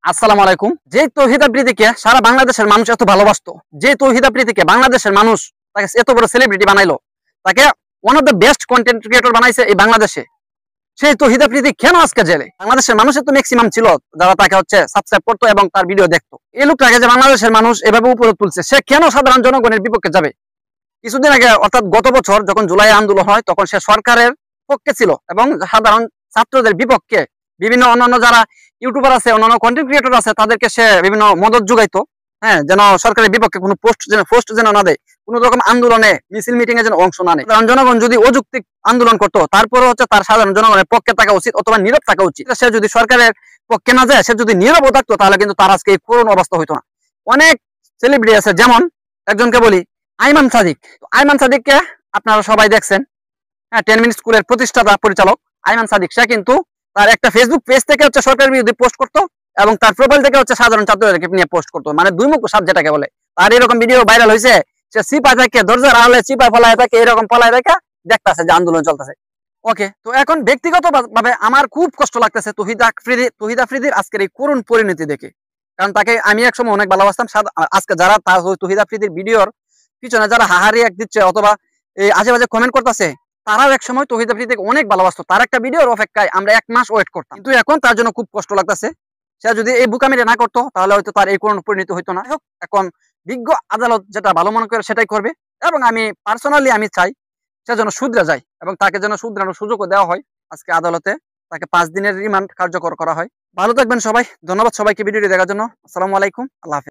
আসসালামু আলাইকুম। যে তৌহিদ আফ্রিদিকে সারা বাংলাদেশের মানুষ এত ভালোবাসতো, যে তৌহিদ আফ্রিদিকে বাংলাদেশের মানুষ তাকে এত বড় সেলিব্রিটি বানাইলো, তাকে one of the best content creator বানাইছে এই বাংলাদেশে, সেই তৌহিদ আফ্রিদি কেন আজকে জেলে? বাংলাদেশের মানুষের তো ম্যাক্সিমাম ছিল যারা তাকে সাবস্ক্রাইব করতো এবং তার ভিডিও দেখতো। এই লোকটাকে যে বাংলাদেশের মানুষ এভাবে উপরে তুলছে, সে কেন সাধারণ জনগণের বিপক্ষে যাবে? কিছুদিন আগে অর্থাৎ গত বছর যখন জুলাই আন্দোলন হয়, তখন সে সরকারের পক্ষে ছিল এবং সাধারণ ছাত্রদের বিপক্ষে বিভিন্ন অন্যান্য যারা ইউটিউবার আছে, অন্যান্য কন্টেন্ট ক্রিয়েটর আছে, তাদেরকে সে বিভিন্ন মদত যোগাইতো। হ্যাঁ, যেন সরকারের বিপক্ষে কোনো পোস্ট যেন না দেয়, কোন রকম আন্দোলনে মিছিল মিটিং এ যেন অংশ না নেয়। সাধারণ জনগণ যদি অযৌক্তিক আন্দোলন করতো, তারপরে তার সাধারণ জনগণের পক্ষে থাকা উচিত অথবা নীরব থাকা উচিত। সে যদি সরকারের পক্ষে না যায়, সে যদি নীরব থাকতো, তাহলে কিন্তু তার আজকে এই করুণ অবস্থা হইতো না। অনেক সেলিব্রিটি আছে, যেমন একজনকে বলি আইমান সাদিক। আইমান সাদিককে আপনারা সবাই দেখছেন, হ্যাঁ, 10 মিনিট স্কুলের প্রতিষ্ঠাতা পরিচালক আইমান সাদিক। সে কিন্তু তার একটা ফেসবুক পেজ থেকে সরকারের বিরুদ্ধে পোস্ট করতো এবং তার প্রোফাইল থেকে সাধারণ ছাত্রদেরকে নিয়ে পোস্ট করতো, মানে দুই মুখ সাপ যেটাকে বলে। তার এরকম ভিডিও ভাইরাল হয়েছে, সে চিপায় থাকে, দরজার আড়ালে চিপায় ফলায় থাকে, এরকম ফলায় রেখা দেখতেছে যে আন্দোলন চলতেছে। ওকে, তো এখন ব্যক্তিগত ভাবে আমার খুব কষ্ট লাগতেছে তৌহিদ আফ্রিদির আজকের এই করুণ পরিণতি দেখে। কারণ তাকে আমি একসময় অনেক ভালোবাসতাম। আজকে যারা তৌহিদ আফ্রিদির ভিডিওর পিছনে যারা হাহারি এক দিচ্ছে অথবা এই আশেপাশে কমেন্ট করতেছে, তারাও এক সময় তৌহিদ আফ্রিদিকে অনেক ভালোবাসতো। তার একটা ভিডিওর অপেক্ষায় আমরা 1 মাস ওয়েট করতাম, কিন্তু এখন তার জন্য খুব কষ্ট লাগতেছে। সে যদি এই বুকামিটা না করতো, তাহলে হয়তো তার এই করুণ পরিণতি হইতো না। এখন বিজ্ঞ আদালত যেটা ভালো মনে করে সেটাই করবে, এবং আমি পার্সোনালি আমি চাই সে যেন শুধরে যায় এবং তাকে যেন শুধরানোর সুযোগও দেওয়া হয়। আজকে আদালতে তাকে 5 দিনের রিমান্ড কার্যকর করা হয়। ভালো থাকবেন সবাই, ধন্যবাদ সবাইকে ভিডিওটি দেখার জন্য। আসসালামু আলাইকুম, আল্লাহ হাফেজ।